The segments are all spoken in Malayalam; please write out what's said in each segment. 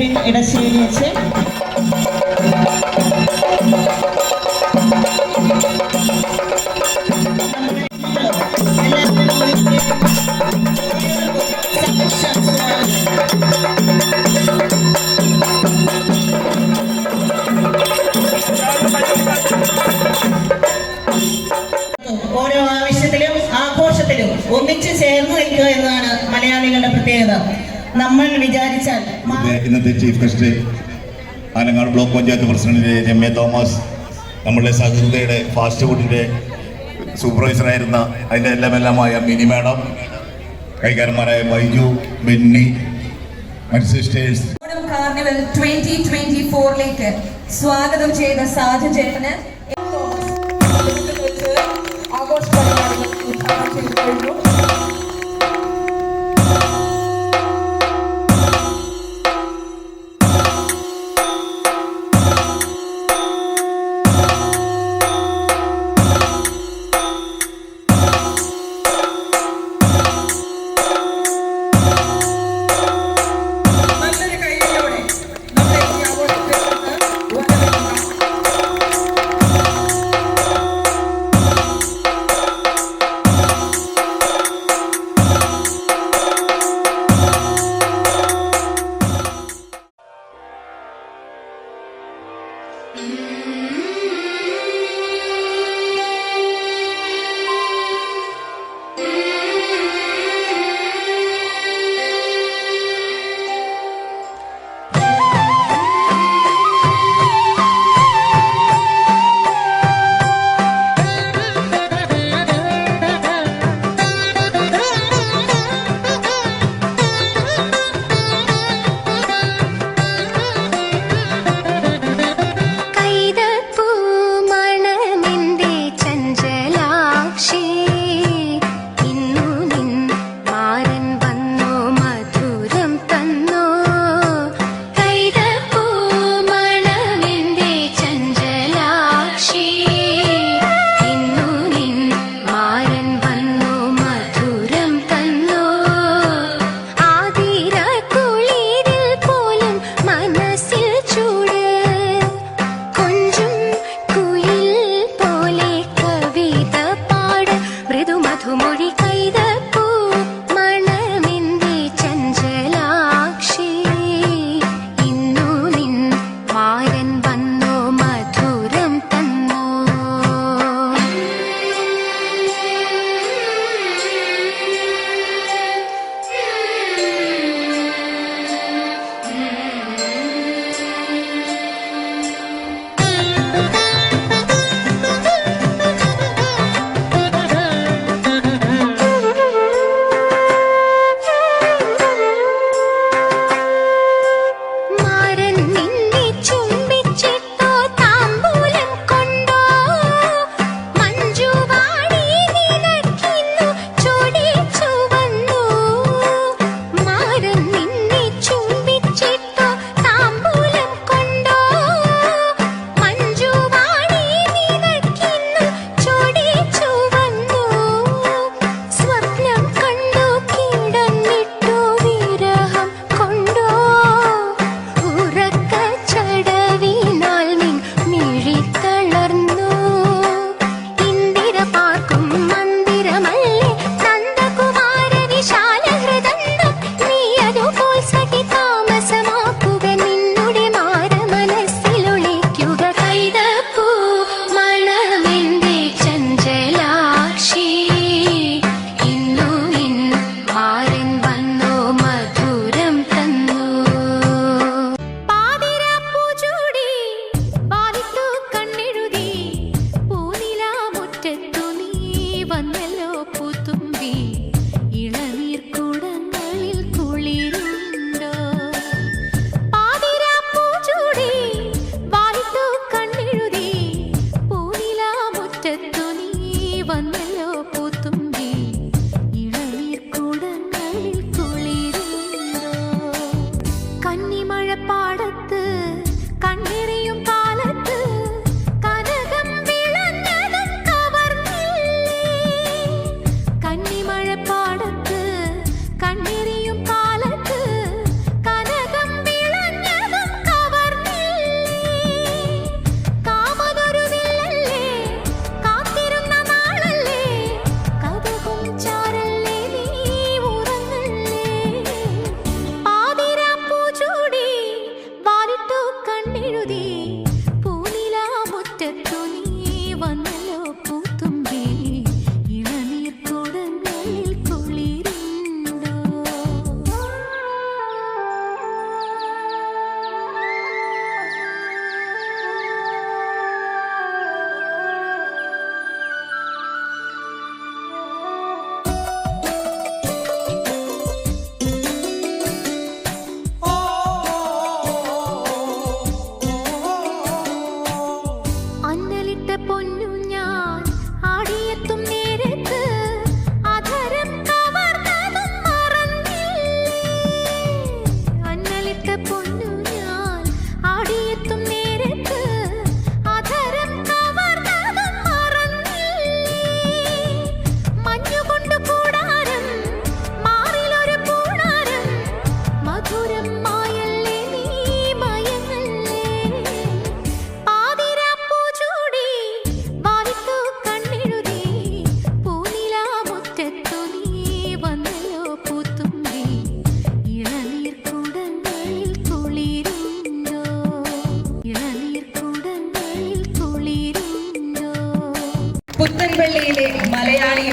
ആൽവിൻ ഇടശ്ശേരി അച്ഛൻ, ഓരോ ആവശ്യത്തിലും ആഘോഷത്തിലും ഒന്നിച്ചു ചേർന്ന് നിൽക്കുക എന്നതാണ് മലയാളികളുടെ പ്രത്യേകത. നമ്മൾ വിചാരിച്ചാൽ ഇന്നത്തെ chief guest Alangad block panchayat president Ramya Thomas, നമ്മുടെ സഹൃദയുടെ ഫാസ്റ്റ് ഫുഡിന്റെ സൂപ്പർവൈസറായിരുന്ന അതിൻ്റെ എല്ലാമായ മിനി മാഡം, കൈകാരന്മാരായ ബൈജു, ബെന്നി, സിസ്റ്റേഴ്സ്, കാർണിവൽ 2024ലേക്ക് സ്വാഗതം ചെയ്ത സാജു ചേട്ടന് ആഘോഷ പരിപാടികൾ ഉദ്ഘാടനം ചെയ്തു കഴിഞ്ഞു.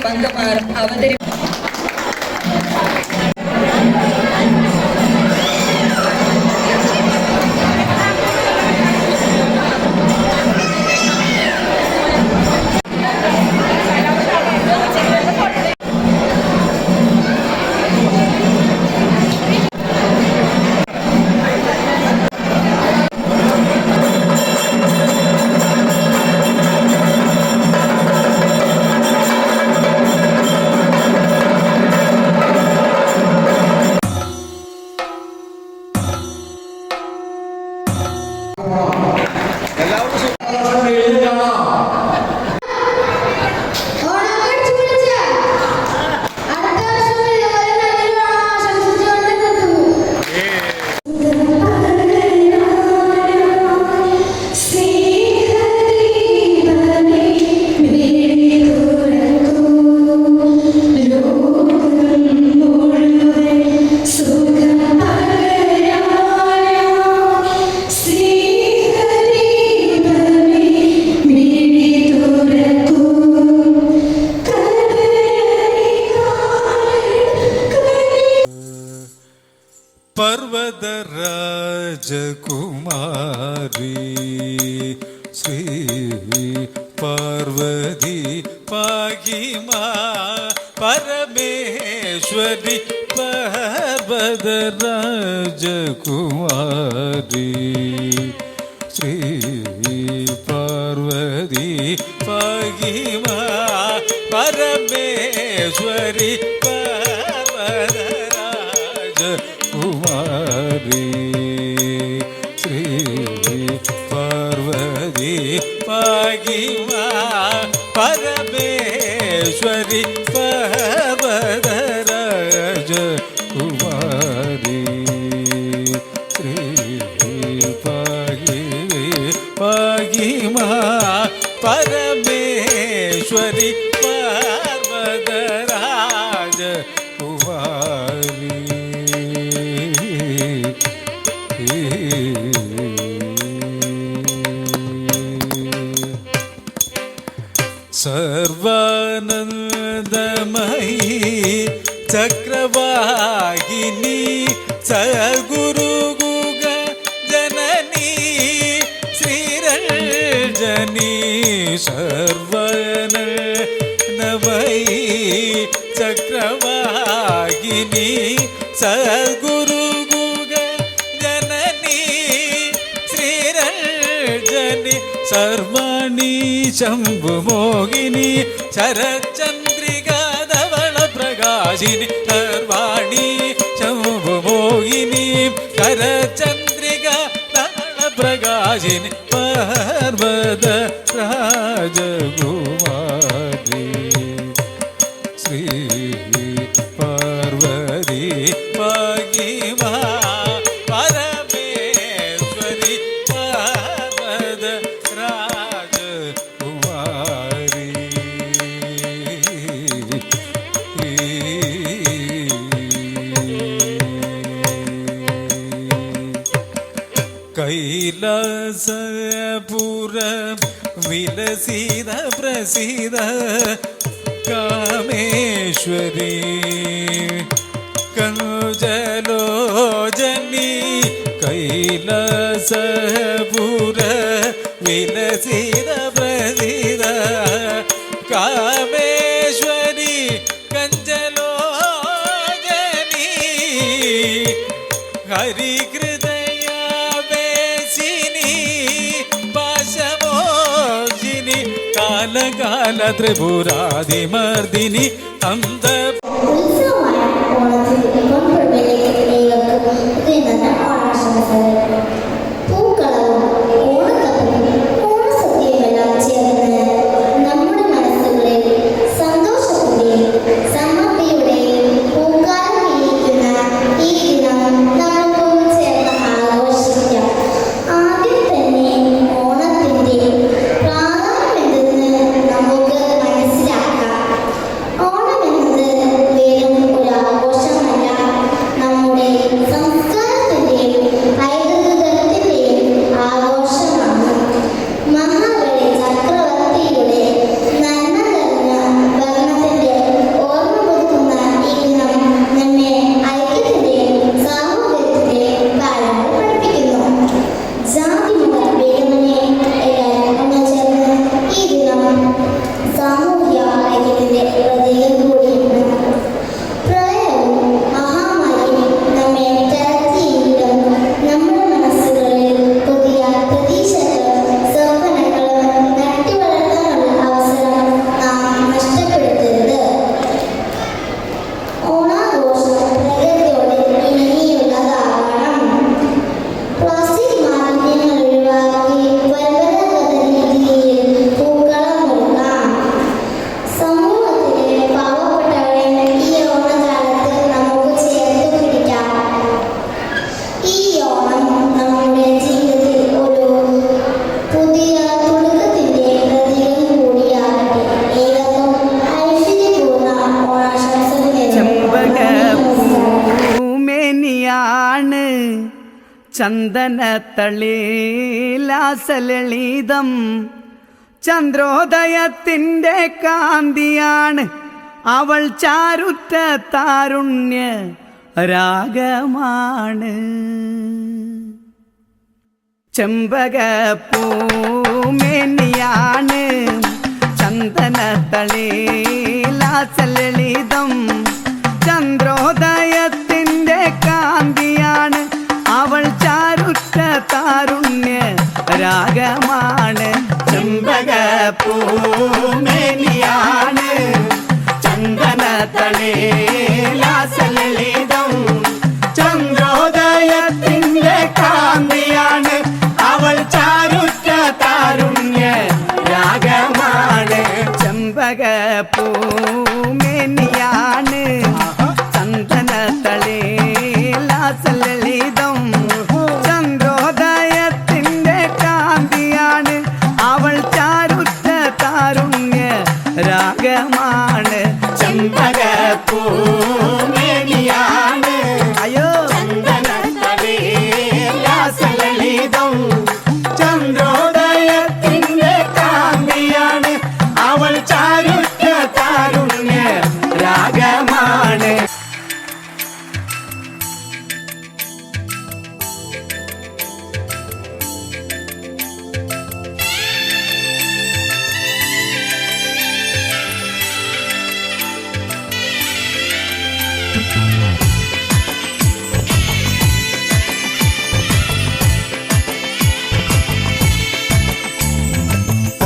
പങ്കമാർ അവതരി पर्वतराजकुमारी श्री पार्वती पागी माँ परमेश्वरी पर्वतराजकुमारी श्री पार्वती पागी माँ परमेश्वरी कुमारी श्री पार्वती पागी माँ परमेश्वरी पर्वतराज कुमारी श्री पागी माँ परमेश्वरी पर्वतराज कुमारी सर्वानंदमयी चक्रवाहिनी सद्गुरु गुग जननी श्रीरंजनी सर्वानंदमयी चक्रवाहिनी सद्गुरु गुग जननी श्रीरंजनी सर्वाणी शंभु मोहिनी शरच्चंद्रिका धवल प्रकाशिनी सर्वाणी शंभु मोहिनी शरच्चंद्रिका धवल प्रकाशिनी पर्वतराजकुमारी श्री पार्वती पागी माँ परमेश्वरी पर्वतराजकुमारी कैलासपुर विलसित प्रसिद्ध कामेश्वरी कंजलोजनी कैलासपुर विलसित प्रसिद्ध कामेश्वरी कंजलोजनी हरिकृतया वेसिनी पाशमोजिनी काल काल त्रिपुरादिमर्दिनी अन्त ഉത്സവമായ ഓണത്തിൽ കൊണ്ടുവരുന്ന ഓണാശംസകൾ പൂക്കളവും ഓണക്കപ്പും ഓണസദ്യയുമെല്ലാം ചേർന്ന് നമ്മുടെ മനസ്സുകളിൽ സന്തോഷത്തിന്റെയും സമൃദ്ധിയുടെയും പൂക്കാലം വിരിയിക്കുന്ന ഈ ദിനം നമുക്കൊന്ന് ചേർന്ന് ആഘോഷിക്കാം. ആദ്യം തന്നെ ഓണത്തിന്റെ പ്രാധാന്യം എന്തെന്ന് നമുക്ക് മനസ്സിലാക്കാം. ഓണം എന്നത് ചന്ദനത്തളിലാസലളിതം ചന്ദ്രോദയത്തിൻ്റെ കാന്തിയാണ് അവൾ ചാരുറ്റ താരുണ്യ രാഗമാണ്. ചെമ്പകപ്പൂമേനിയാണ് ചന്ദനത്തളിലാസലളിതം ചന്ദ്രോദയത്തിൻ്റെ കാന്തിയാണ് അവൾ ചാരുറ്റ താരുണ്യ രാഗമാണ്. ചെമ്പകപ്പൂമേനിയാണ് ചന്ദനത്തളിലാസലളിതം ചന്ദ്രോദയത്തിൻ്റെ കാന്തിയാണ് അവൾ ചാരുറ്റ താരുണ്യ രാഗമാണ്. ചെമ്പകപ്പൂമേനിയാണ് ചന്ദനത്തളിലാസലളിതം ചന്ദ്രോദയത്തിൻ്റെ കാന്തിയാണ് അവൾ ചാരുറ്റ താരുണ്യ രാഗമാണ്. ചെമ്പകപ്പൂമേനിയാണ് അയ്യോ ചന്ദനത്തളിലാസലളിതം ചന്ദ്രോദയത്തിൻ്റെ കാന്തിയാണ് അവൾ ചാരുറ്റ താരുണ്യ രാഗമാണ്.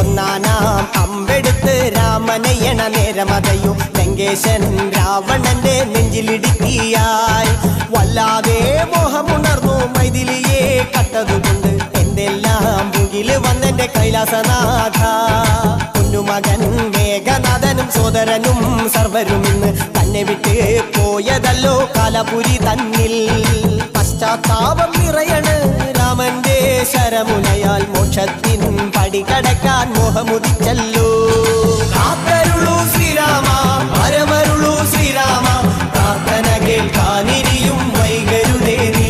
ഒന്നാനാം അമ്പെടുത്ത് രാമനയണ നേരമതയോ ലങ്കേശൻ രാവണന്റെ നെഞ്ചിലിടുക്കിയായി വല്ലാതെ മോഹമുണർന്നു മൈഥിലിയെ കട്ടതുകൊണ്ട് എന്തെല്ലാം മുകില് വന്നെന്റെ കൈലാസനാഥ. പൊന്നുമകൻ മേഘനാഥനും സോദരനും സർവരും ഇന്ന് തന്നെ വിട്ട് പോയതല്ലോ കാലപുരി തന്നിൽ. പശ്ചാത്താപം നിറയണ് രാമന്റെ ശരമുനയാൽ മോക്ഷത്തിൻ പടികടക്കാൻ മോഹമുദിച്ചല്ലോ. കാത്തരുളൂ ശ്രീരാമ പരമരുളൂ ശ്രീരാമ പ്രാർത്ഥന കേൾക്കാനിരിയും വൈകരുതേ നീ.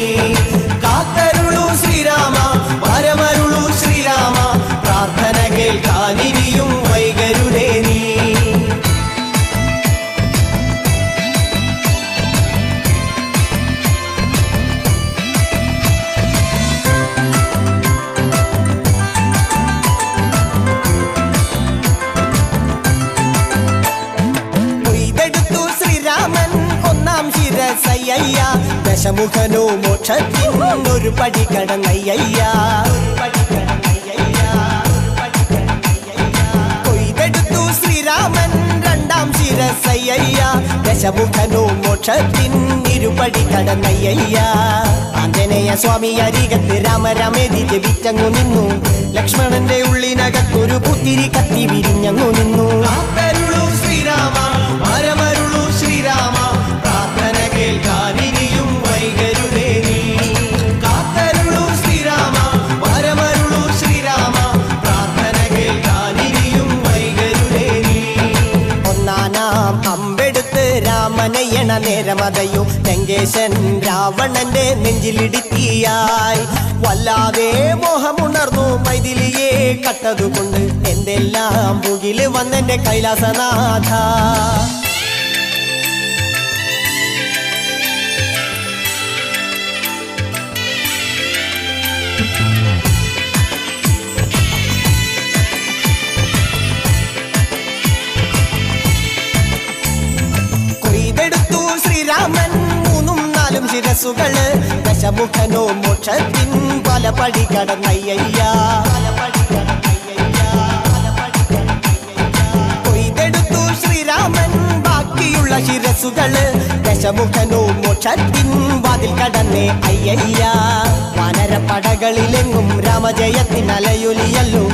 കാത്തരുളൂ ശ്രീരാമ പരമരുളൂ ശ്രീരാമ പ്രാർത്ഥന കേൾക്കാനിരിയും വൈകരുതേ നീ. ശിരസയ്യ ദശമുഖനോ മോക്ഷത്തിൻ ഒരു പടി കടന്നയ്യ. കൊയ്തെടുത്തു ശ്രീരാമൻ രണ്ടാം ശിരസയ്യ ദശമുഖനോ മോക്ഷത്തിൻ ഇരുപടി കടന്നയ്യ. ആഞ്ജനേയ സ്വാമി അരികത്ത് രാമരാമേതി ജപിച്ചങ്ങു നിന്നു. ലക്ഷ്മണന്റെ ഉള്ളിനകത്തൊരു പുത്തിരി കത്തി വിരിഞ്ഞങ്ങു നിന്നു. കാത്തരുളൂ ശ്രീരാമ പരമരുളൂ ശ്രീരാമ പ്രാർത്ഥന കേൾക്കാനിരിയും വൈകരുതേ നീ. കാത്തരുളൂ ശ്രീരാമ പരമരുളൂ ശ്രീരാമ പ്രാർത്ഥന കേൾക്കാനിരിയും വൈകരുതേ നീ. ഒന്നാനാം അമ്പെടുത്ത് രാമനയണ നേരമതയോ ലങ്കേശൻ രാവണന്റെ നെഞ്ചിലിടുക്കിയായി വല്ലാതെ മോഹമുണർന്നു മൈഥിലിയെ കട്ടതുകൊണ്ട് എന്തെല്ലാം മുകില് വന്നെന്റെ കൈലാസനാഥ. കൊയ്തെടുത്തു ശ്രീരാമൻ മൂന്നും നാലും ശിരസുകള് ദശമുഖനോ മോക്ഷത്തിൻ പല പടി കടന്നയ്യ. കൊയ്തെടുത്തു ശ്രീരാമൻ ബാക്കിയുള്ള ശിരസുകള് ദശമുഖനോ മോക്ഷത്തിൻ വാതിൽ കടന്നേ അയ്യയ്യ. വാനരപ്പടകളിലെങ്ങും രാമജയത്തിൻ അലയൊലിയല്ലോ.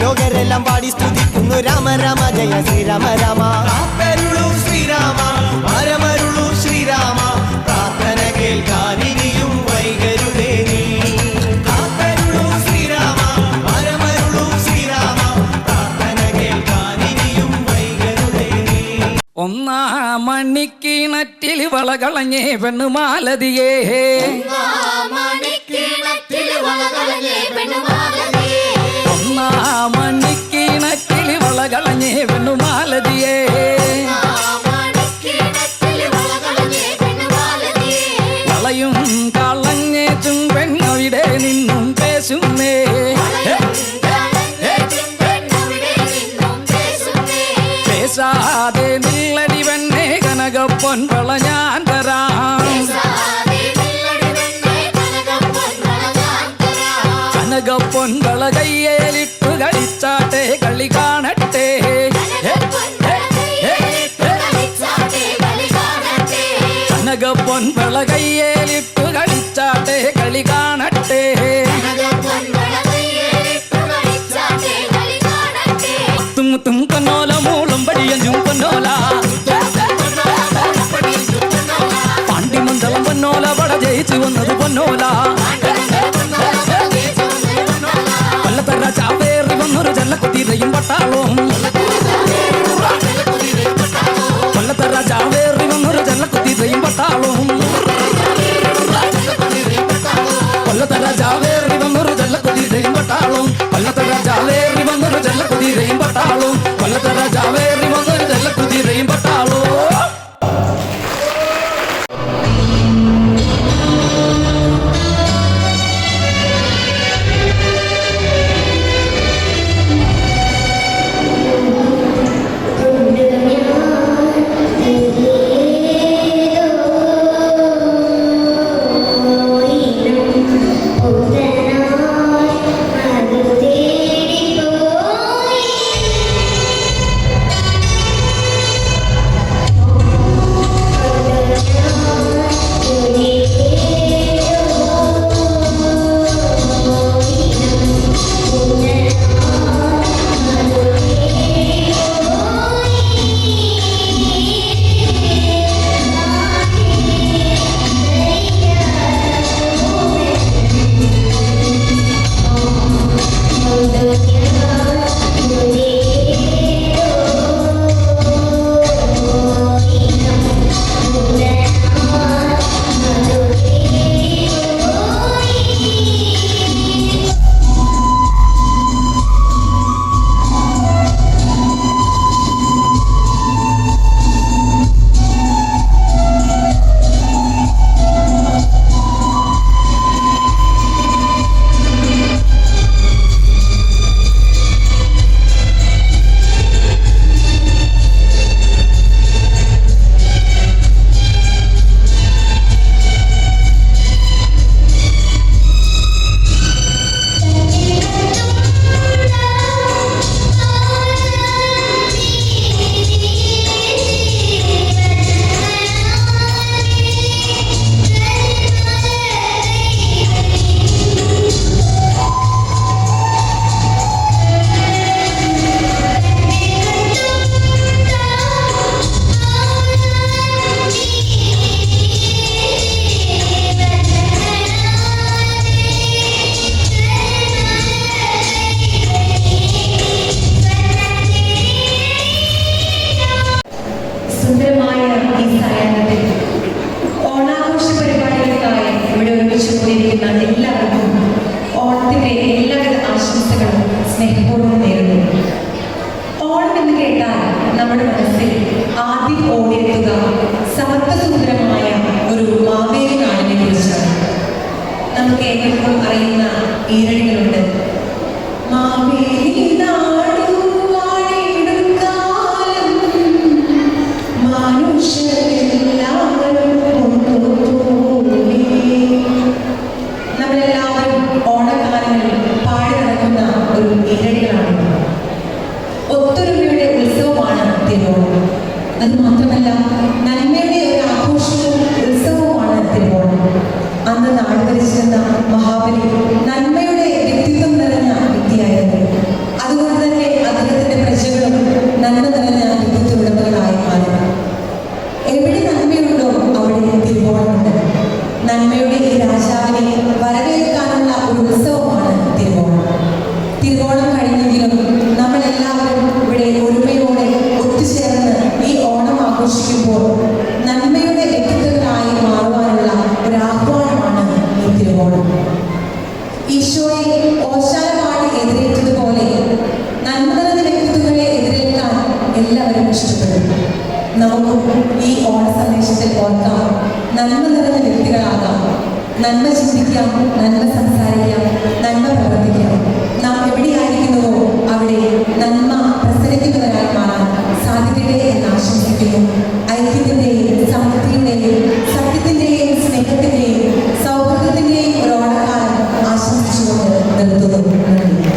ലോകരെല്ലാം പാടി സ്തുതിക്കുന്നു രാമ രാമ ജയ ശ്രീരാമ രാമ. കാത്തരുളൂ ശ്രീരാമ പരമരുളൂ ശ്രീരാമ പ്രാർത്ഥന കേൾക്കാനിരിയും വൈകരുതേ നീ. കാത്തരുളൂ ശ്രീരാമ പരമരുളൂ ശ്രീരാമ പ്രാർത്ഥന കേൾക്കാനിരിയും വൈകരുതേ നീ. ഒന്നാം മണിക്കിണറ്റിൽ വളകളഞ്ഞേ പെണ്ണുമാലതിയേ. മണിക്കിണ ഒന്നാമണിക്കിണക്കിളി വളകളഞ്ഞേ പെണ്ണുമാലതിയേ വളയും കളഞ്ഞേറ്റും പെണ്ണവിടെ നിന്നും പേശുന്നേ പേശാതെ നില്ലടി പെണ്ണേ കനകപ്പൊൻ വള ഞാൻ തരാം കനകപ്പൊൻ വള കയ്യേലിട്ടു കളിച്ചാട്ടെ കളി കാണട്ടെ കനകപ്പൊൻ വള കയ്യേലിട്ടു കളിച്ചാട്ടെ കളി കാണട്ടെ മുത്തും പൊന്നോല മൂളും പടിയഞ്ചും പൊന്നോല പാണ്ടിമന്ദളം പൊന്നോല വട ജയിച്ചു വന്നത് പൊന്നോല കൊല്ലത്തറ ചാവേറി വന്നൊരു ജല്ലക്കുതിരയും പട്ടാളവും കൊല്ലത്തറ ചാവേറി വന്നൊരു ജല്ലക്കുതിരയും പട്ടാളവും കൊല്ലത്തറ ചാവേറി വന്നൊരു ജല്ലക്കുതിരയും പട്ടാളവും കൊല്ലത്തറ ചാവേറി വന്നൊരു ജല്ലക്കുതിരയും പട്ടാളവും കൊല്ലത്തറ ചാവേറി വന്നൊരു ജല്ലക്കുതിരയും പട്ടാളവും ഈശോയെ ഇഷ്ടപ്പെടും. നമുക്കും ഈ ഓണ സന്ദേശത്തിൽ ഓർക്കാം, നന്മ നിറഞ്ഞ വ്യക്തികളാകാം, നന്മ ചിന്തിക്കാം, നന്മ സംസാരിക്കാം, നന്മ പ്രവർത്തിക്കാം. നാം എവിടെയായിരിക്കുന്നുവോ അവിടെ നന്മ പ്രസരിക്കുന്നവരായി മാറാൻ സാധിക്കട്ടെ എന്ന് ആശംസിക്കുന്നു. ഐക്യത്തിൻ്റെയും സമൃദ്ധിയുടെയും സത്യത്തിൻ്റെയും സ്നേഹത്തിൻ്റെയും സൗഹൃദത്തിൻ്റെയും ഒരു ഓണക്കാലം ആശംസിച്ചുകൊണ്ട് നിർത്തുന്നു. നന്ദി.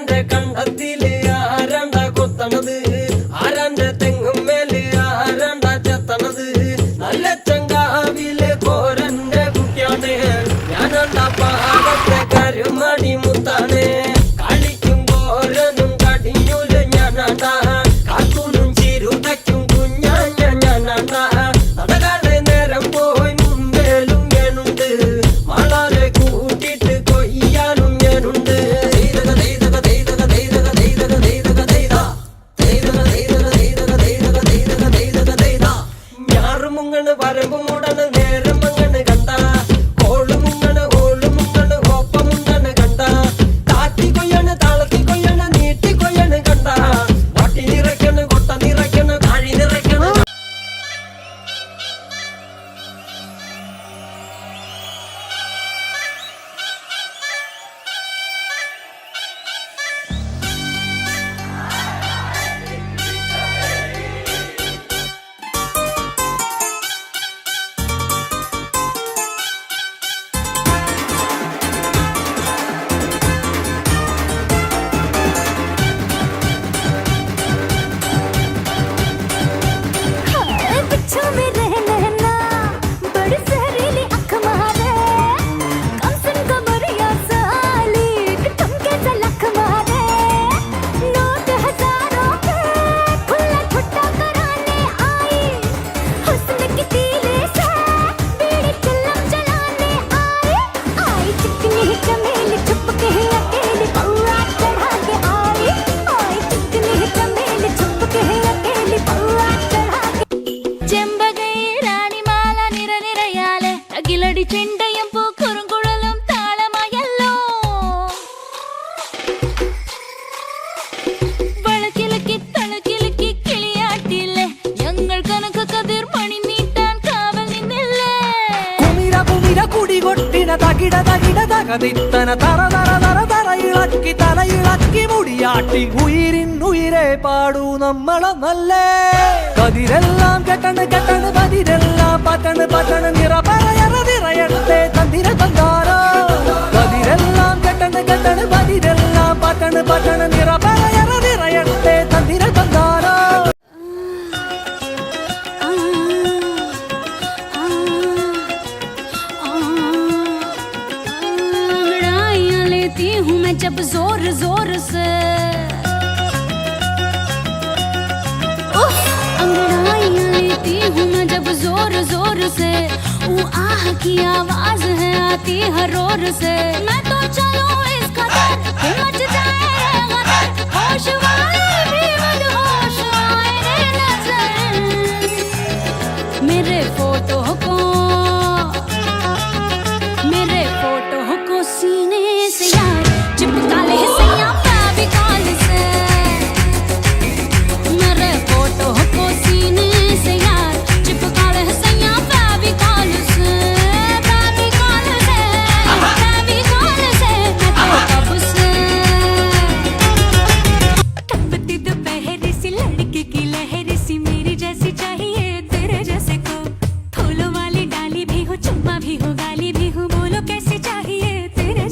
ആരാന്റെ കണ്ടത്തില് ആരാണ്ട കൊത്തണത് ആരാന്റെ തെങ്ങും മേല് ആരാണ്ട ചെത്തണത് നല്ല ചങ്കാവില് കോരന്റെ കുട്ടിയാണ് ഞാനണ്ട പാടത്തെ കരുമടി മുത്താണ് കളിക്കും കോരനും കടിഞ്ഞൂല് ഞാനണ്ട കാത്തൂനും ചിരുതയ്ക്കും കുഞ്ഞാഞ്ഞ ഞാനണ്ട നടകാടെ നേരം പോയി മുമ്പേലും ഞാനുണ്ട് മാളാലെ കൂട്ടിട്ട് കൊയ്യാനും ഞാനുണ്ട് ഞാറുമുങ്ങണ് വരമ്പുമുടണ് നേരം മങ്ങണ് കണ്ട ഓളുമുങ്ങണ് ഓളുമുങ്ങണ് ഒപ്പമുണ്ടണ് കണ്ട താത്തി കൊയ്യണ് താളത്തി കൊയ്യണ് നീട്ടി കൊയ്യണ് കണ്ട വട്ടി നിറയ്ക്കണ് കൊട്ട നിറയ്ക്കണ് താഴി നിറയ്ക്കണ് बच्चों में रहना बड़ी जहरीली अख मारे कम सुन कमरिया साली ठुमके से लख मारे नोट हजारों के खुला छुट्टा कराने आई हुस्न की तीले से बीड़ी चिल्लम जलाने आई चिकनी चमेली छुप के अकेली पौआ चढ़ा के आई चिकनी चमेली छुप के अकेली पौआ चढ़ा ചെമ്പകൈ റാണിമാല നിറനിറയാലെ അകിലടി ചെണ്ടയും പൂക്കുറുങ്കുഴലും താളമായല്ലോ വളക്കിലക്കി തളക്കിലക്കി കിളിയാട്ടില്ലേ ഞങ്ങൾ കനക കതിർ മണി നീട്ടാൻ കാവൽ നിന്നില്ലേ കുമിര കുമിര കുടികൊട്ടിന തകിട തകിട തകതിത്തന തറ തറ തറ തറയിളക്കി തലയിളക്കി മുടിയാട്ടി ഉയിരിൻ ഉയിരെ പാടൂ നമ്മളെ നല്ലേ കതിരെല്ലാം കെട്ടണ് കെട്ടണ് പതിരെല്ലാം പറ്റണ് പറ്റണ് നിറ പറയറ നിറയട്ടെ തന്തിര തന്താരോ കതിരെല്ലാം കെട്ടണ് കെട്ടണ് പതിരെല്ലാം പറ്റണ് പറ്റണ് നിറ പറയറ നിറയട്ടെ തന്തിര തന്താരോ अंगड़ाइयाँ लेती हूँ मैं जब जोर जोर से अंगड़ाइयाँ लेती हूँ मैं जब जोर जोर से वो आह की आवाज है आती हर ओर से मैं तो चलूं इस कदर कि मच जाए गदर होश वाले भी मदहोश आए रे नजर मेरे फोटो को सीने से यार चिपका ले सैया फेविकॉल से मेरे फोटो को सीने से यार चिपका ले सैया फेविकॉल से फेविकॉल से मैं तो कब से टपती दोपहर सी लड़की की लहर सी मेरी जैसी चाहिए तेरे जैसे को फूलों वाली डाली भी हो चुम्मा भी हो गाली भी हो बोलो कैसी चाहिए तेरे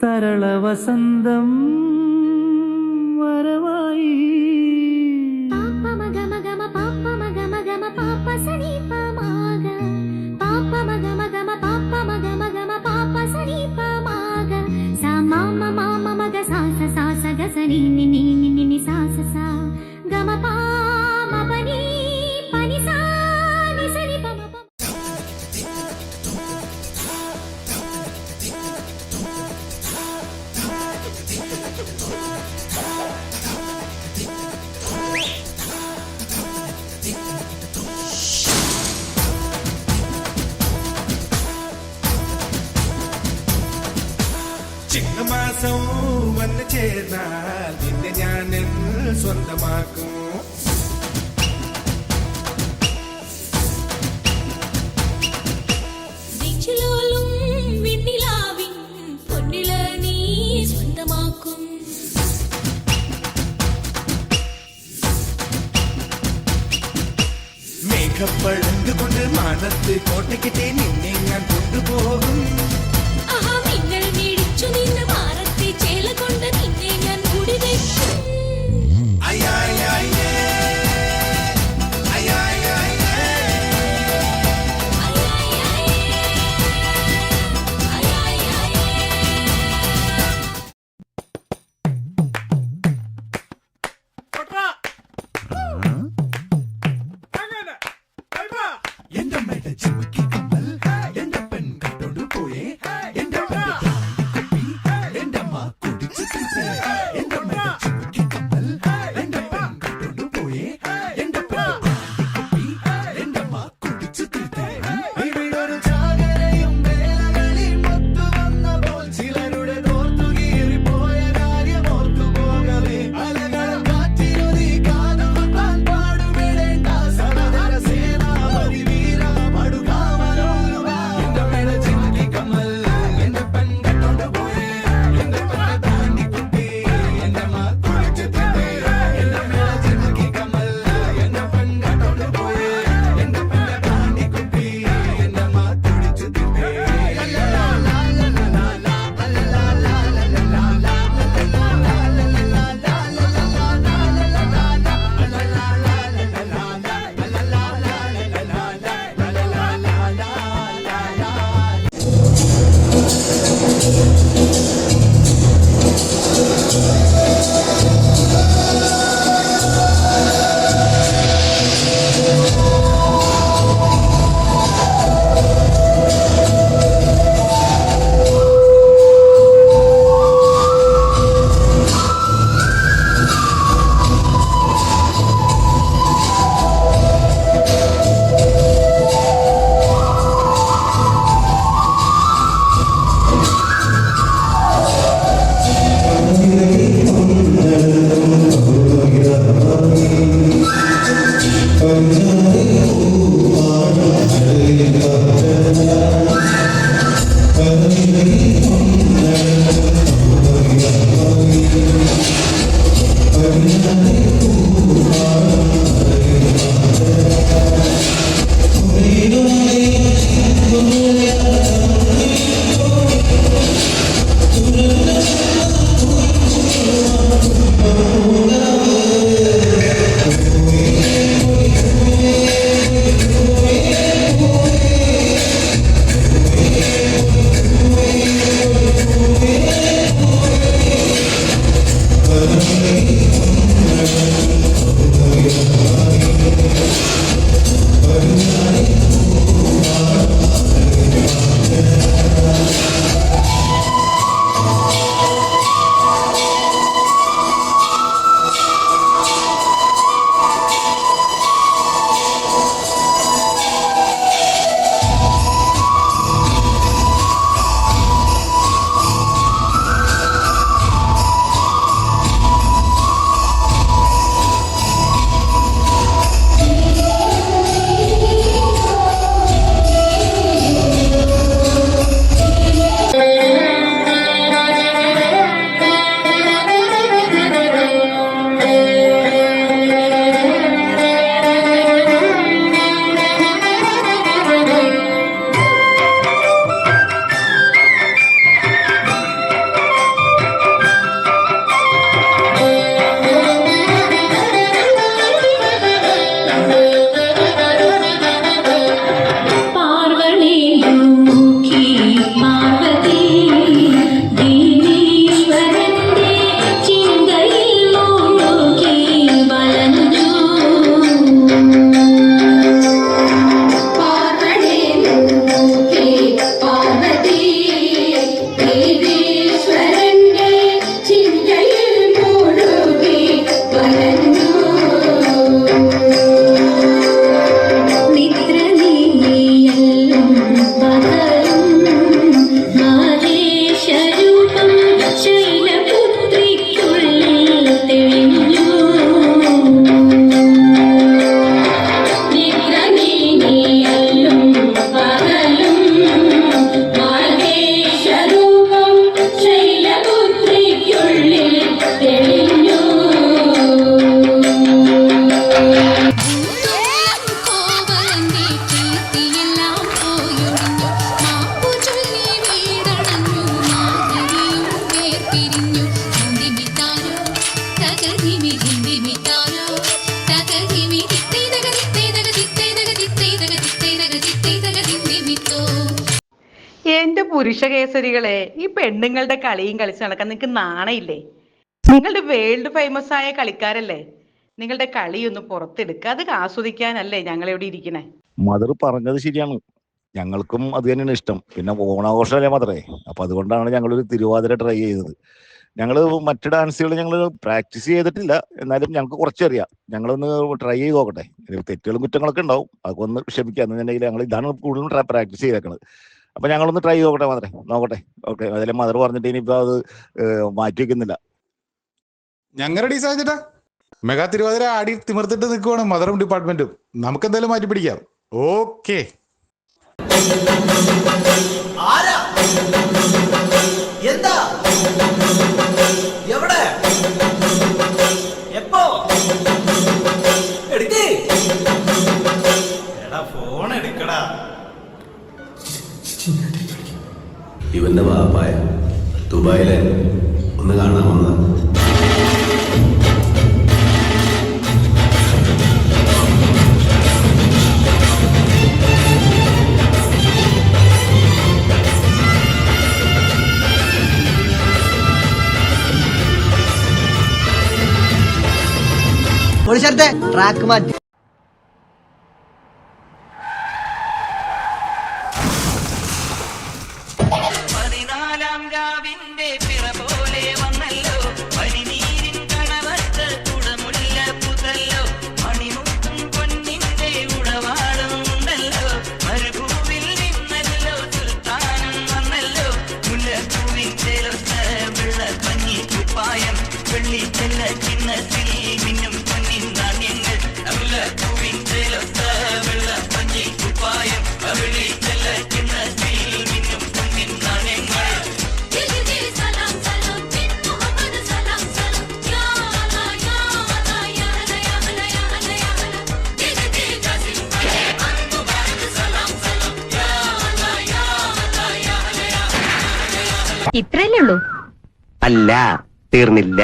തരള വസന്തം വരവായി പാപ്പ മഗ മഗ മ പാപ്പ മഗ മഗ മ പാപ്പ സനി പ മാഗ പാപ്പ മഗ മഗ മ പാപ്പ മഗ മഗ മ പാപ്പ സനി പ മാഗ സ മാമ മാമ മഗ സ സ സ സ ഗ സ നി നി നി നി നി നി സ സ സ ഗ മ പ മ പ നി പ നി സ നി സ നി പ മ പ ചിങ്ങമാസം വന്നു ചേർന്നാൽ നിന്നെ ഞാൻ സ്വന്തമാക്കും നെഞ്ചിലോലും വെണ്ണിലാവിൻ പൊന്നില നീ സ്വന്തമാക്കും മേഘപ്പഴന്തുകൊണ്ട് മാനത്ത് കോട്ടയ്ക്കിട്ടേ നിന്നെ ഞാൻ കൊണ്ടുപോകും ആഹാ മിന്നൽ മേടിച്ചു നിന്ന് മാറത്തെ ചേല കൊണ്ട് നിന്നെ ഞാൻ മൂടി വെക്കും അയ്യായ്യായ്യേ. അയ്യായ്യായ്യേ. എന്റെ അമ്മയുടെ ചിമ്മക്കി കമ്മൽ എന്റെ പെൺ കട്ടോണ്ട് പോയേ പിരിഞ്ഞു ഹിന്ദിമിത്താരോ തകതിമി ഹിന്ദിമിത്താരോ തകതിമി തിത്തേതക തിത്തേതക തിത്തേതക തിത്തേതക തിത്തേതക തിത്തേതക ഹിന്ദിമിത്തോ. എന്റെ പുരുഷ കേസരികളെ, ഈ പെണ്ണുങ്ങളുടെ കളിയും കളിച്ച് നടക്കാൻ നിങ്ങൾക്ക് നാണയില്ലേ? നിങ്ങളുടെ വേൾഡ് ഫേമസ് ആയ കളിക്കാരല്ലേ? നിങ്ങളുടെ കളിയൊന്ന് പുറത്തെടുക്കുക. അത് ആസ്വദിക്കാനല്ലേ ഞങ്ങളിവിടെ ഇരിക്കണേ. മദർ പറഞ്ഞത് ശരിയാണ്, ഞങ്ങൾക്കും അത് തന്നെയാണ് ഇഷ്ടം. പിന്നെ ഓണാഘോഷമല്ലേ മദറേ, അപ്പൊ അതുകൊണ്ടാണ് ഞങ്ങളൊരു തിരുവാതിര ട്രൈ ചെയ്തത്. ഞങ്ങൾ മറ്റ് ഡാൻസുകൾ ഞങ്ങൾ പ്രാക്ടീസ് ചെയ്തിട്ടില്ല, എന്നാലും ഞങ്ങൾക്ക് കുറച്ചറിയാം. ഞങ്ങളൊന്ന് ട്രൈ ചെയ്ത് നോക്കട്ടെ. തെറ്റുകളും കുറ്റങ്ങളൊക്കെ ഉണ്ടാവും, അതൊക്കെ ഒന്ന് ക്ഷമിക്കുക. എന്നുണ്ടെങ്കിൽ ഞങ്ങൾ ഇതാണ് കൂടുതലും പ്രാക്ടീസ് ചെയ്തേക്കുന്നത്. അപ്പൊ ഞങ്ങളൊന്ന് ട്രൈ നോക്കട്ടെ മദറേ, നോക്കട്ടെ. ഓക്കെ, അതിലെ മദർ പറഞ്ഞിട്ട് ഇനിയിപ്പോ അത് മാറ്റി വെക്കുന്നില്ല. ഞങ്ങളുടെ ഡീസായിട്ടാ മെഗാ തിരുവാതിര ആടി തിമിർത്തിട്ട് നിൽക്കുവാണ് മദറും ഡിപ്പാർട്ട്മെന്റും. നമുക്ക് എന്തായാലും മാറ്റി പിടിക്കാം. ഓക്കെ, എന്താ എവിടെ എപ്പോ എടുക്കേ ഫോൺ എടുക്കടാ. ഇവന്റെ വാപ്പായ ദുബായിലെ ഒന്ന് കാണാൻ വന്നതാ. ട്രാക്ക് മാറ്റി. പതിനാലാം രാവിന്റെ പിറ പോലെ വന്നല്ലോ, പനിനീരിൻ കണവത്ത് കുടമുല്ല പുതല്ലോ, മണിമുത്തും പൊന്നിന്റെ ഉടവാളുണ്ടല്ലോ, മരുഭൂവിൽ നിന്നല്ലോ സുൽത്താനും വന്നല്ലോ, മുല്ലപ്പൂവിൻ ചേലൊത്ത വെള്ള പഞ്ഞി കുപ്പായം, വെള്ളി ചെല്ല ചിന്നത്തിൽ മിന്നും പൊന്നിൻ നാണ്യങ്ങൾ, മുല്ലപ്പൂവിൻ ചേലൊത്ത വെള്ള പഞ്ഞി കുപ്പായം, വെള്ളി ചെല്ല ചിന്നത്തിൽ മിന്നും പൊന്നിൻ നാണ്യങ്ങൾ. സലാം സലാം ബിൻ മുഹമ്മദ് സലാം സലാം യാ അല്ലാ യാ അല്ലാ യാ അല്ലാ യാ അല്ലാ യാ അല്ലാ യാ അല്ലാ ദിഗതി ജാസിം അൻതു ബാരക് സലാം സലാം യാ അല്ലാ യാ അല്ലാ യാ അല്ലാ യാ അല്ലാ. ഇത്രയല്ലേ ഉള്ളൂ? അല്ല, തീർന്നില്ല.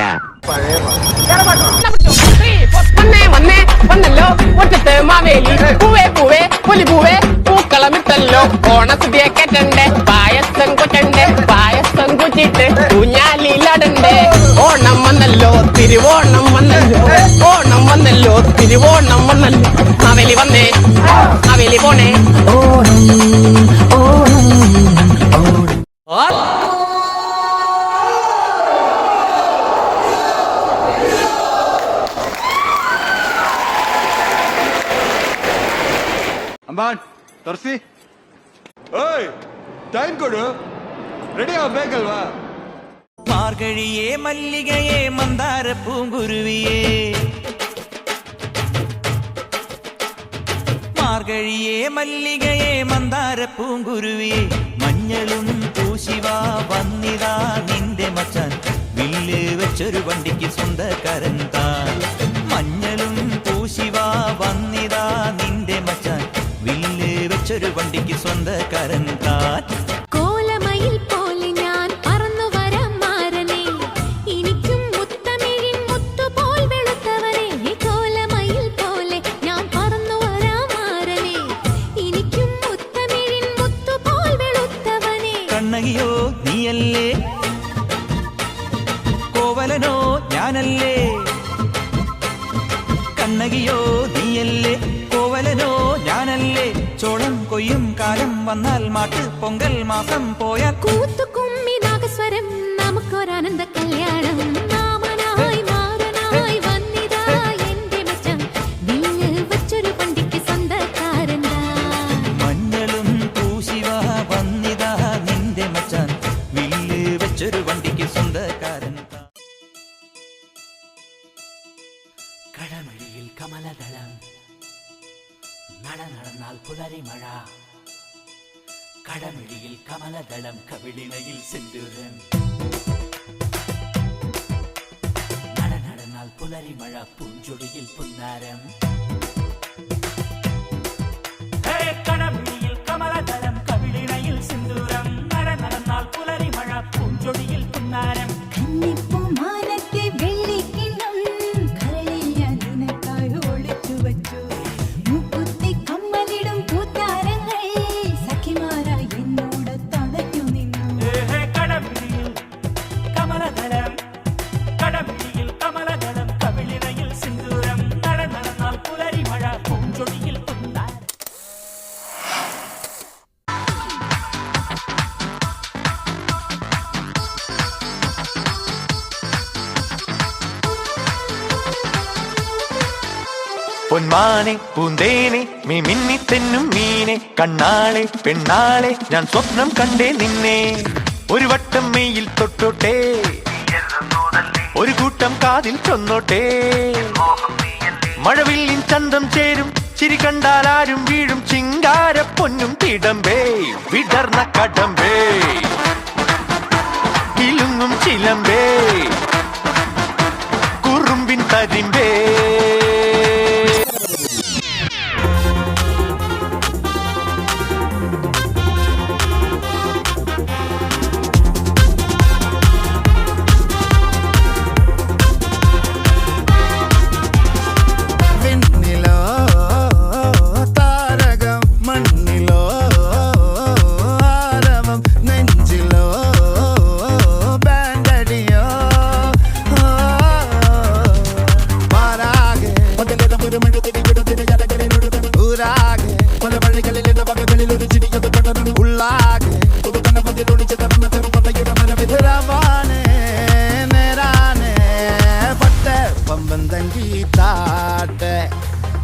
വന്നല്ലോ മുറ്റത്ത് മാവേലി പൂവേ പൂവേ പുലി പൂവേ പൂക്കളമിട്ടല്ലോ. ഓണസുതിയെ കെട്ടണ്ടേ, പായസം കൊറ്റണ്ടേ, പായസം കുച്ചിട്ട് ഊഞ്ഞാലിലടണ്ടേ. ഓണം വന്നല്ലോ തിരുവോണം വന്നല്ലോ, ഓണം വന്നല്ലോ തിരുവോണം വന്നല്ലോ. മാവേലി വന്നേ മാവേലി പോണേ. അമ്പാൻ തുറസി ഓയ് ടൈം കൊടു റെഡിയാ വേഗം വാ. മാർഗഴിയേ മല്ലികയെ മന്ദാര പൂങ്കുരുവിയേ, മാർഗഴിയേ മല്ലികയെ മന്ദാര പൂങ്കുരുവിയേ, മഞ്ഞളും പൂശിവാ വന്നിതാ നിന്റെ മച്ചാൻ, വില്ല് വെച്ചൊരു വണ്ടിക്ക് സ്വന്തക്കാരൻ താൻ. മഞ്ഞളും പൂശിവാ വന്നിതാ നിന്റെ മച്ചാൻ, വില്ല് വെച്ചൊരു വണ്ടിക്ക് സ്വന്തക്കാരൻ താൻ. കോലമയിൽ പോലെ ഞാൻ പറന്നു വരാം മാരനെ, എനിക്കും മുത്തമിഴിൻ മുത്തുപോൽ വെളുത്തവനെ. കോലമയിൽ പോലെ ഞാൻ പറന്നു വരാം മാരനെ, എനിക്കും മുത്തമിഴിൻ മുത്തുപോൽ വെളുത്തവനെ. കണ്ണകിയോ നീയല്ലേ, കോവലനോ ഞാനല്ലേ. കണ്ണകിയോ നീയല്ലേ, കോവലനോ ഞാനല്ലേ. ചോളം കൊയ്യും കാലം വന്നാൽ മാട്ട് പൊങ്കൽ മാസം പോയ കൂത്തുകുമ്മി നാഗസ്വരം നമുക്കൊരാനന്ദ കല്യാണം. മാമനായി മാറനായി വന്നിതാ എന്റെ മച്ചാൻ, വില്ല് വെച്ചൊരു വണ്ടിക്ക് സ്വന്തക്കാരൻ താൻ. മഞ്ഞളും പൂശിവാ വന്നിതാ നിന്റെ മച്ചാൻ, വില്ല് വെച്ചൊരു വണ്ടിക്ക് സ്വന്തക്കാരൻ താൻ. കടമഴിയിൽ കമലദളം നട നടന്നാൽ പുലരിമഴ, കടമിഴിയിൽ കമലദളം കവിളിണയിൽ സിന്ദൂരം. നട നടന്നാൽ പുലരിമഴ പൂഞ്ചൊടിയിൽ പുന്നാരം. കടമിഴിയിൽ കമലദളം കവിളിണയിൽ സിന്ദൂരം, നട നടന്നാൽ പുലരിമഴ പൂഞ്ചൊടിയിൽ പുന്നാരം. പൊന്മാനെ പൂന്തേനെ മീ മിന്നി തെന്നും മീനെ കണ്ണാളെ പെണ്ണാളെ ഞാൻ സ്വപ്നം കണ്ടേ നിന്നെ ഒരു വട്ടം മെയ്യിൽ തൊട്ടോട്ടെ ഒരു കൂട്ടം കാതിൽ ചൊന്നോട്ടെ മഴവില്ലിൻ ചന്തം ചേരും ചിരി കണ്ടാൽ ആരും വീഴും ചിങ്കാര പൊന്നും തിടമ്പേ വിടർന്ന കടമ്പേ കിലുങ്ങും ചിലമ്പേ കുറുമ്പിൻ തരിമ്പേ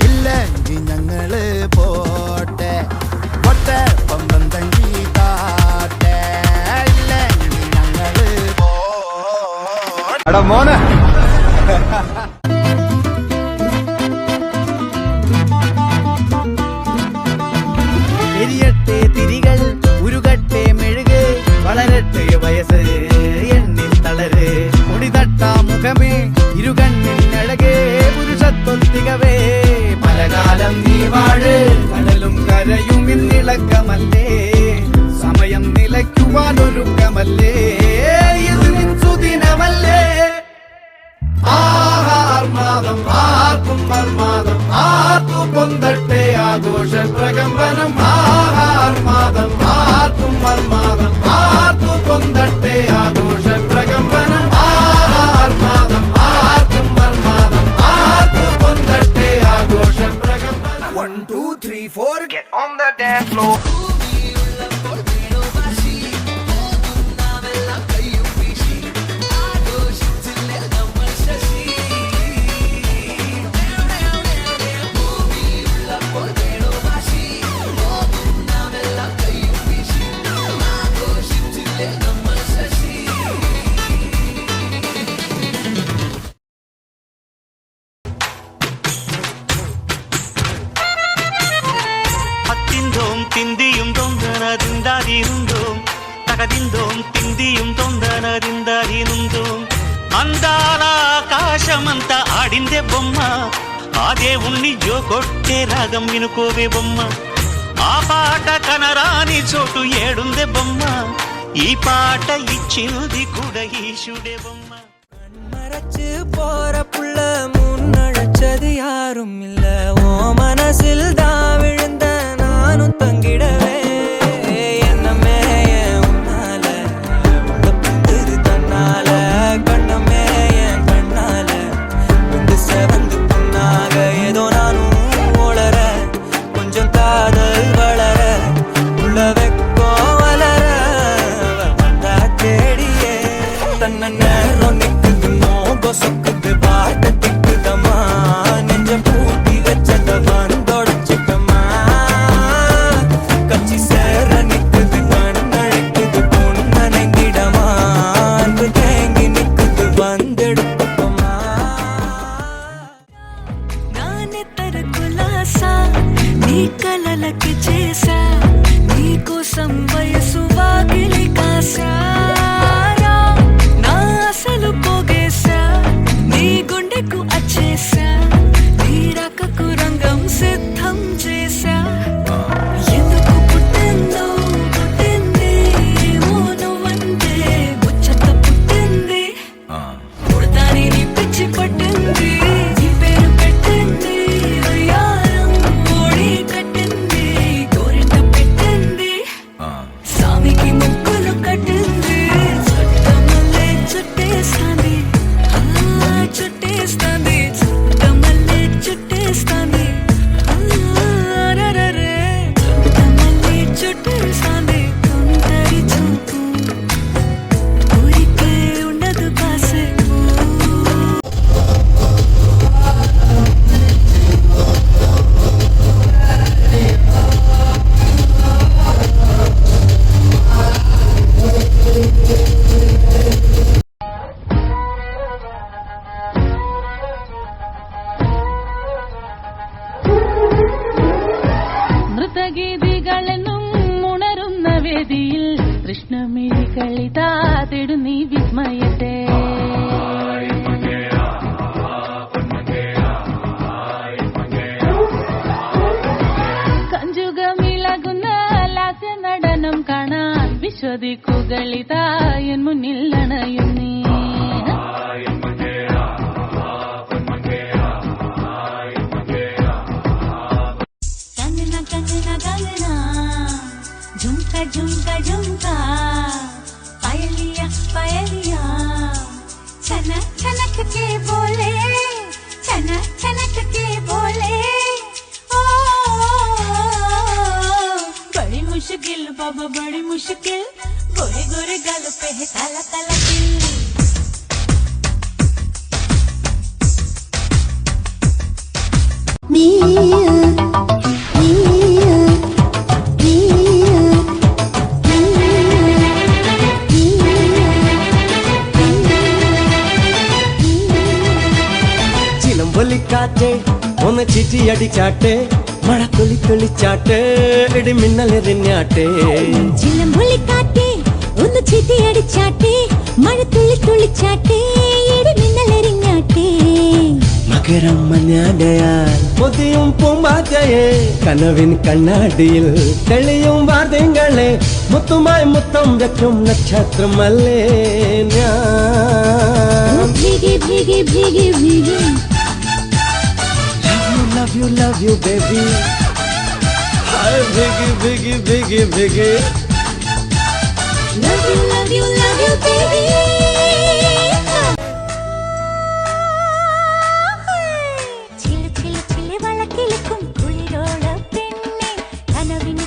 ഇല്ലെങ്കിൽ ഞങ്ങള് പോട്ടെ പൊട്ടെ പമ്പം തങ്കി താട്ടെ ഇല്ലെങ്കിൽ ഞങ്ങള് പോട്ടെ മോനെ എരിയട്ടെ തിരികൾ ഉരുകട്ടെ മെഴുക് വളരട്ടെ വയസ്സ് എണ്ണിൽ തളര് മുടി തട്ടാ മുഖമേ ഇരുകണ്ണിൻ അഴകേ പുരുഷത്വത്തികവേ പലകാലം നീ വാഴ് കടലും കരയും ഇന്നിളക്കമല്ലേ സമയം നിലയ്ക്കുവാനൊരുക്കമല്ലേ ഇത് സുദിനമല്ലേ ആർമാദം ആർക്കും മർമാദം ആർക്കു പൊന്തട്ടെ ആഘോഷ പ്രകമ്പനം ആർമാദം ആർക്കും മർമാദം ആർക്കു പൊന്തട്ടെ ആഘോഷ പ്രകമ്പനം ആർമാദം ആർക്കും മർമാദം ആർക്കു പൊന്തട്ടെ ആഘോഷ പ്രകമ്പനം 1 2 3 4 get on the dance floor തിന്തിയും തൊന്തനതിന്താതിരുന്തോം തകതിന്തോം തിന്തിയും തൊന്തനതിന്താതിരുന്തോം అందాల ఆకాశమంత ఆడిందే బొమ్మ అదే ఉన్ని జో కొట్టే రాగం వినుకోవే బొమ్మ ఆ పాట కనరాని చోటు ఏడుందే బొమ్మ ఈ పాట ఇచ్చింది కూడా ఈశుడే బొమ్మ மறைச்சு போற புள்ள முன்னழைச்சது யாரும் இல்ல ஓ மனசில் தான் விழுந்த நானும் தங்கிடவே என்னமே உன்னால பத்துது தன்னால கண்ணமே என் கண்ணால வந்து செவந்து புண்ணாக ஏதோ நானும் ஓளர கொஞ்சம் காதல் வளர உள்ள வெக்கோ வளர வந்தா தேடியே தன்ன நேரம் நிக்குது மோக சொக்குது பாட்ட திக்குதமா நெஞ்ச பூட்டி வச்சத வந்தொடச்சுக்கமா கச்சி சேர நிக்குது கண்ணழைக்குது பொண்ணனைந்திடமா அன்பு தேங்கி நிக்குது வந்தெடுத்துக்கமா నానే తరకులాసా నీ కలలకి చేసా నీ కోసం వయసు వాకిలి కాసారా నా అసలు పోగేసా ചൊതിക്കുകളിതാ എൻ മുന്നിൽ അണയുന്നേ കണ്ണന കണ്ണന കണ്ണന झुमका झुमका झुमका पायलिया पायलिया छनक छनक के बोले छनक छनक के बोले ओ बड़ी मुश्किल बाबा बड़ी मुश्किल गोरे गोरे गाल पे है काला काला दिल ചിലമ്പൊലിക്കാറ്റേ ഒന്ന് ചിറ്റിയടിച്ചാട്ടെ മഴ തുള്ളിച്ചാട്ടെ ഇടി മിന്നലെറിഞ്ഞാട്ടെ ചിലമ്പൊലിക്കാറ്റേ ഒന്ന് ചിറ്റിയടിച്ചാട്ടെ മഴ തുള്ളിച്ചാട്ടെ ഇടി മിന്നലെറിഞ്ഞാട്ടെ മകരം മഞ്ഞാടയാൽ പൊതിയും പൂമ്പാറ്റയെ കനവിൻ കണ്ണാടിയിൽ തെളിയും വാർത്തകളെ മുത്തുമായി മുത്തം വെക്കും നക്ഷത്രമല്ലേ ഞാൻ ഭീഗി ഭീഗി ഭീഗി ഭീഗി love you baby hi biggie biggie biggie biggie love you baby ചില ചില ചില വളക്കിലക്കും കുളിരോള പെണ്ണെ കനവിന്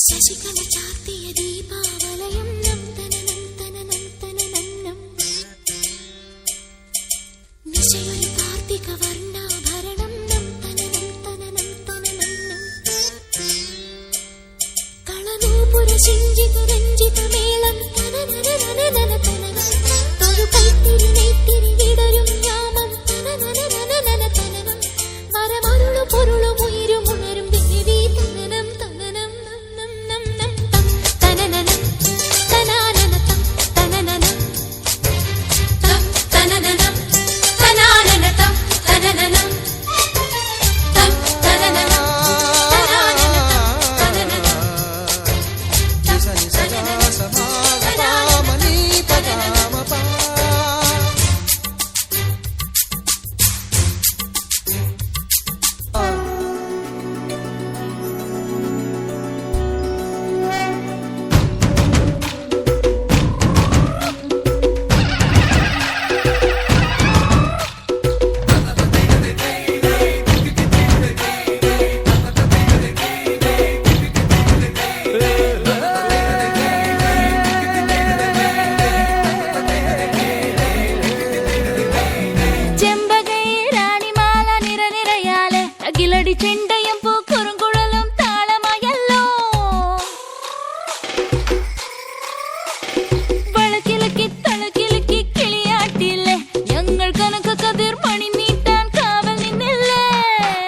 ശശികല ചാർത്തിയ ദീപാവലയം നം തനനം തനനം തനനം നിശയൊരു കാർത്തിക വർണ്ണാഭരണം നം തനനം തനനം തനനം കളനൂപുര ശിഞ്ചിത രഞ്ജിത മേളം തനനനനനനന തനനം തൊഴു കൈത്തിരി നെയ്ത്തിരി വിടരും യാമം തനനനനനന തനനം വരമരുളു പൊരുളു ഉയരും ഉണരും ദേവി തനനം തനനം നം നം നം തം തനനനം തനാനനതം തനനനം തം തനനനം തനാനനതം തനനനം തം തനനനം ചെണ്ടയും പൂക്കുറുങ്കുഴലും താളമായല്ലോ വളക്കിലക്കി തളക്കിലക്കി കിളിയാട്ടില്ലേ ഞങ്ങൾ കനക കതിർ മണി നീട്ടാൻ കാവൽ നിന്നില്ലേ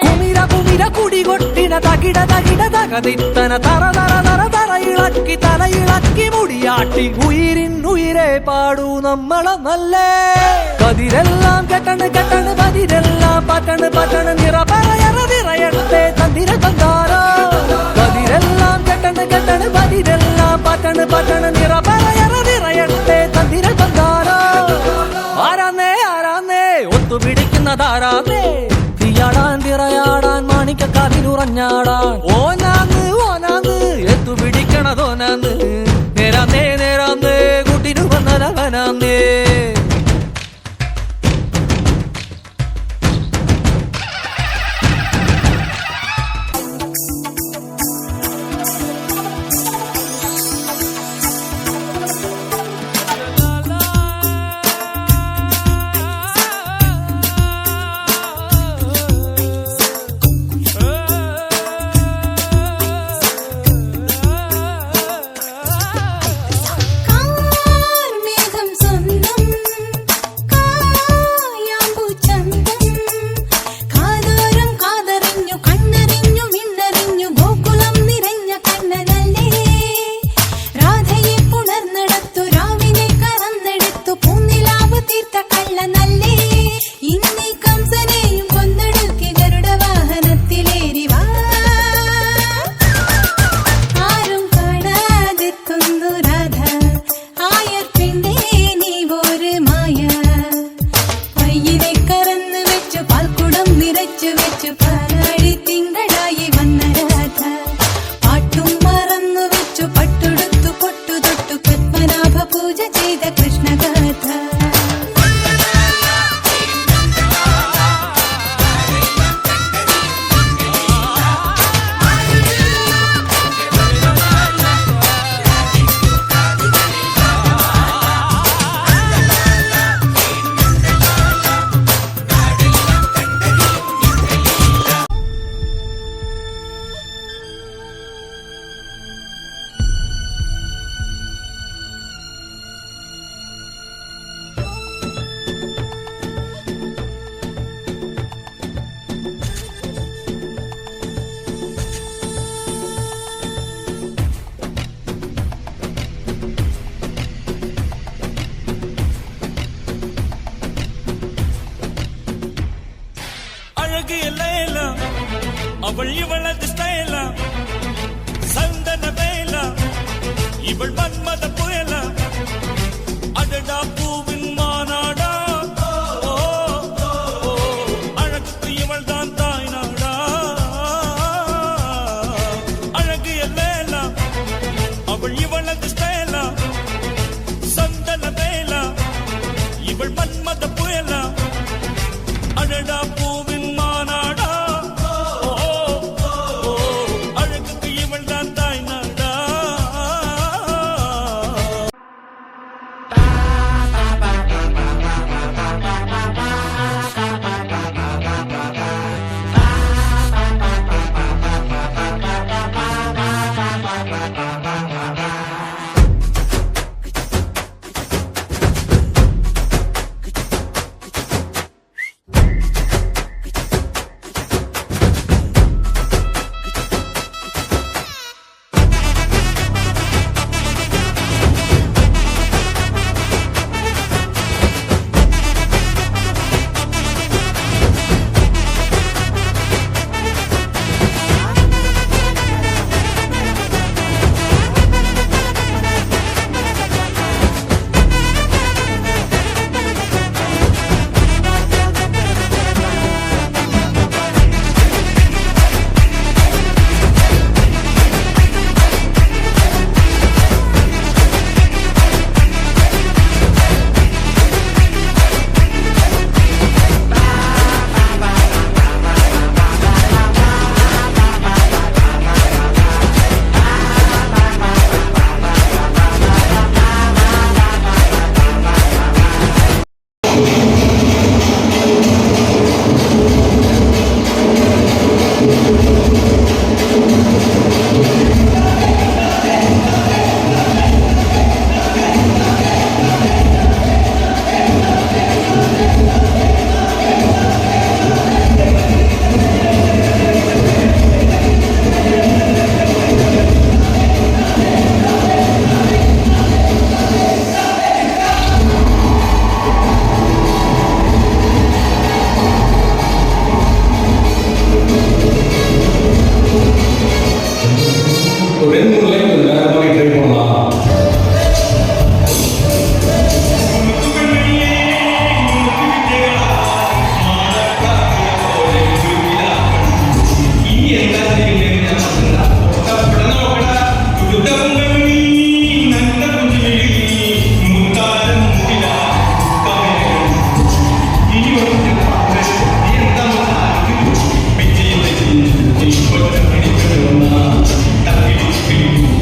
കുമിര കുമിര കുടികൊട്ടിന തകിട തകിട തകതിത്തന തറ തറ തറ തറ ഇളക്കി തലയിളക്കി മുടിയാട്ടി ഉയിരിൻ ഉയിരെ പാടൂ നമ്മളെ നല്ലേ കതിരെല്ലാം കെട്ടണ് കെട്ടണ് പതിരെല്ലാം പട്ടണ് പട്ടണ് നിറ പറയറ നിറയട്ടെ തന്തിര തന്താരോ കതിരെല്ലാം കെട്ടണ് കെട്ടണ് പതിരെല്ലാം പട്ടണ് പട്ടണ് നിറ പറയറ നിറയട്ടെ തന്തിര തന്താരോ ആരാന്നേ ആരാന്നേ ഒത്തുപിടിക്കുന്നതാരാന്നേ തീയാടാൻ തിറയാടാൻ മാണിക്കക്കാതിലുറഞ്ഞാടാൻ ഓനാന്ന് ഓനാന്ന് എത്തുപിടിക്കണതോനാന്ന് നേരാന്നേ നേരാന്നേ കൂട്ടിനു വന്നലവനാന്നേ அவள் இவளது ஸ்டைலா சந்தன வேலா இவள் மன்மத புயலா அடடா பூவின் மாநாடா அழகுக்கு இவள் தான் தாய் நாடா அழகிய லேலா அவள் இவளது ஸ்டைலா சந்தன வேலா இவள் மன்மத புயலா அடடா பூவின் மாநாடா அழகுக்கு இவள் தான் தாய் நாடா Thank you.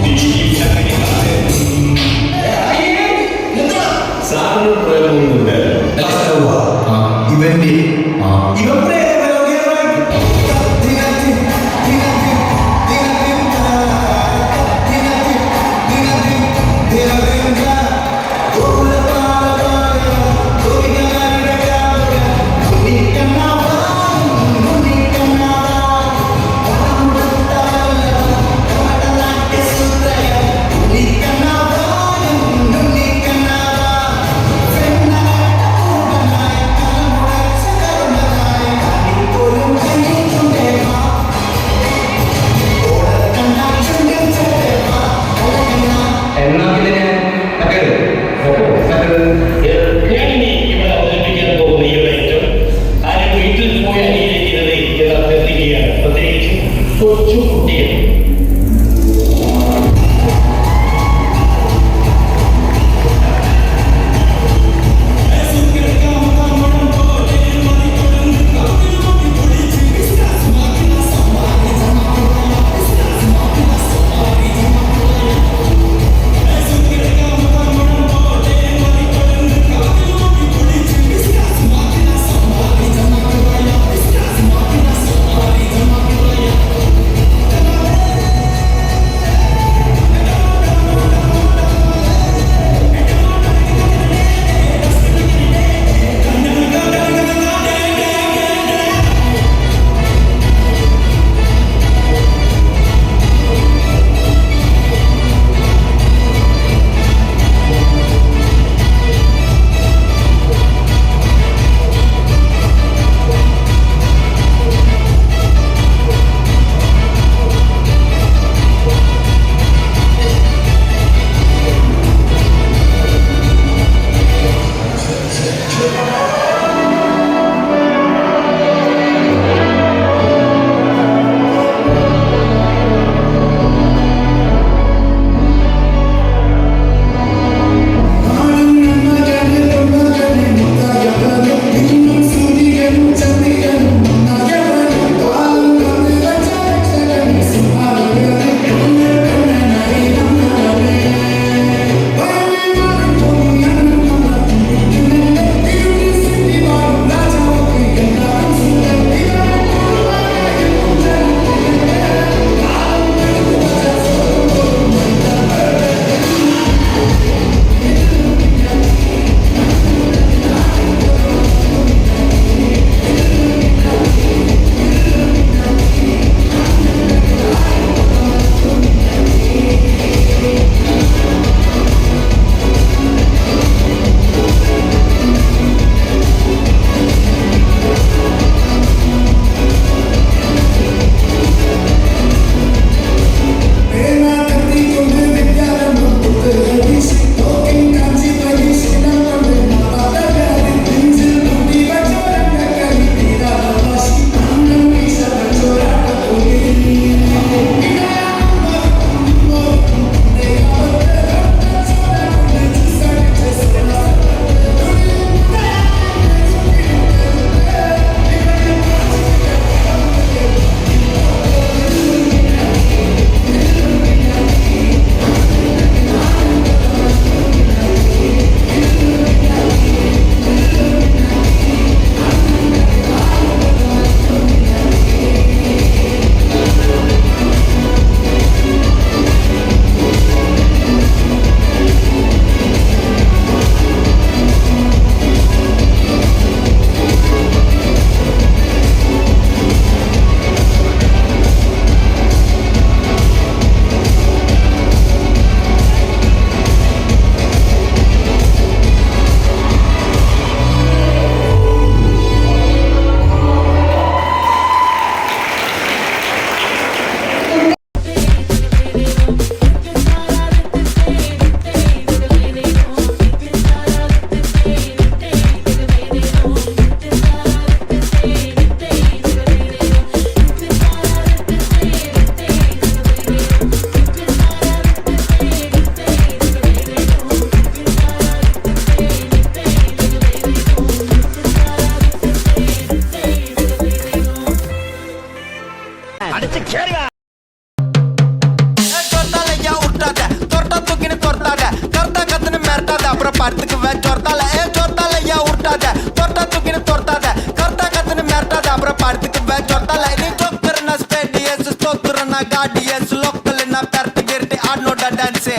மேட்டாத அப்புறம் படுத்துக்குவேன் சொர்த்தால சொர்த்தால ஏன் உருட்டாத தொட்டா தூக்கின்னு தொர்த்தாத கர்த்தா கத்துன்னு மேட்டாத அப்புறம் படுத்துக்குவேன் சொர்த்தால நீ சொக்குறனா ஸ்டேடியஸ் ஸ்தோத்துறனா காடியஸ் லோக்கல்னா பெரட்டு கிரட்டி ஆடனோட டான்ஸ்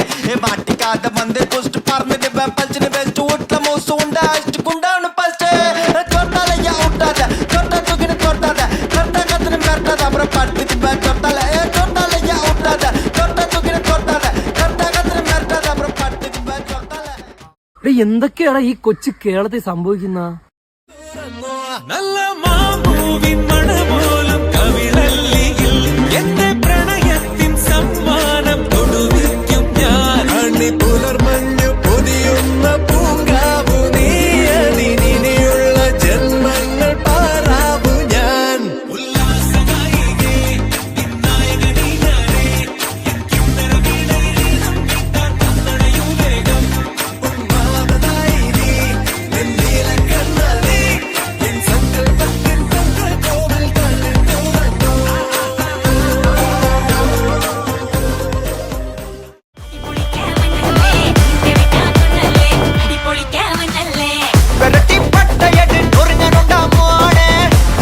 மாட்டிக்காத வந்து புஸ்ட் பறந்துட்டு பல்ச்சின்னு பெஸ்ட் வீட்டுல மோசு உண்டா அஷ்டு குண்டான்னு பஸ்ட் சொர்த்தால ஏன் உருட்டாத தொட்டா தூக்கின்னு தொர்த்தாத கர்த்தா கத்துன்னு மேட்டாத அப்புறம் படுத்துக்குவேன் சொர்த்தால சொர்த்தால ஏன் உருட்டாத தொட்டா தூக்கின்னு தொர்த்தாத கர்த்தா கத்துன்னு மேட்டாத அப்புறம் படுத்துக்குவேன் சொர்த்தால. എന്തൊക്കെയാണ് ഈ കൊച്ചു കേരളത്തിൽ സംഭവിക്കുന്ന? നല്ല മാമ്പൂവിൻ മണമോലും കവിളല്ലിയിൽ എന്റെ പ്രണയത്തിൻ സമ്മാനം കൊടുവിക്കും ഞാൻ അണി പുലർമഞ്ഞു പൊതിയുന്ന പൂങ്കാവു നീയതിനിയുള്ള ജന്മങ്ങൾ പാറാവു ഞാൻ ഉല്ലാസനായികേ നായകനീ ഞാനേ കിന്നര വീണയിലും കിട്ടാൻ തന്നടയു വേഗം ഉന്മാദനായി നീ നെന്നീല കണ്ണാലേ എൻ സങ്കൽപ്പത്തിൻ കോവൽ കണ്ടിട്ടു വന്നു விரட்டி பட்டையடு நொறுங்கனுண்டா மோனே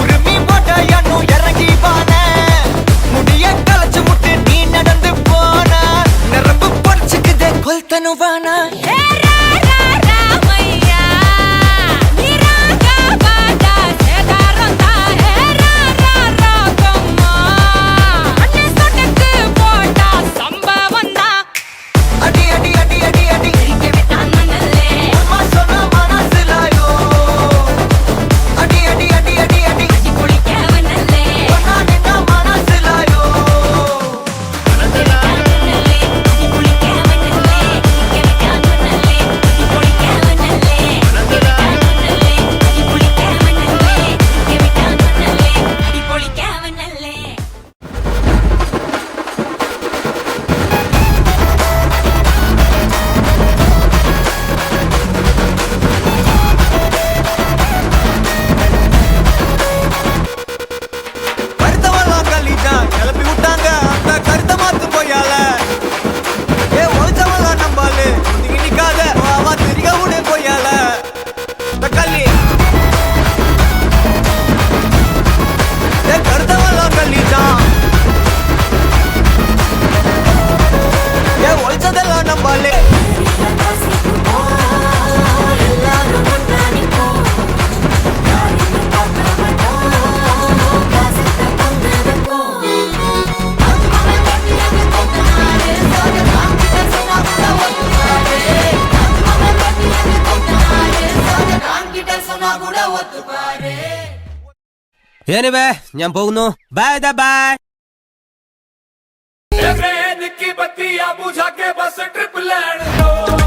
உருமி போட்டையனு இறங்கி பானே முடிய கலச்சு முட்டு நீ நடந்து போன நரம்பு பொறிச்சுக்குதே கொல்தனுவானா அடி அடி அடி அடி அடி அம்மா சொன்ன மனசுலாயோ அடி அடி அடி அடி அடி சொன்னா நின்ன மனசுலாயோ கருத்தவெல்லாம் கல்லிட்டான் கிளப்பி விட்டாங்க அந்த கருத்த மாத்து போயால ஒழிச்சவெல்லாம் நம்பாலு ஒதுங்கி நிக்காத அவன் திரிக விடு போயால கல்லி கருத்தவெல்லாம் கல்லிட்டான் ஒழிச்சதெல்லாம் நம்பாலே ഞാൻ പോകുന്നു ബൈ ബൈ निक्की बत्ती बुझा के बस ट्रिप लैंड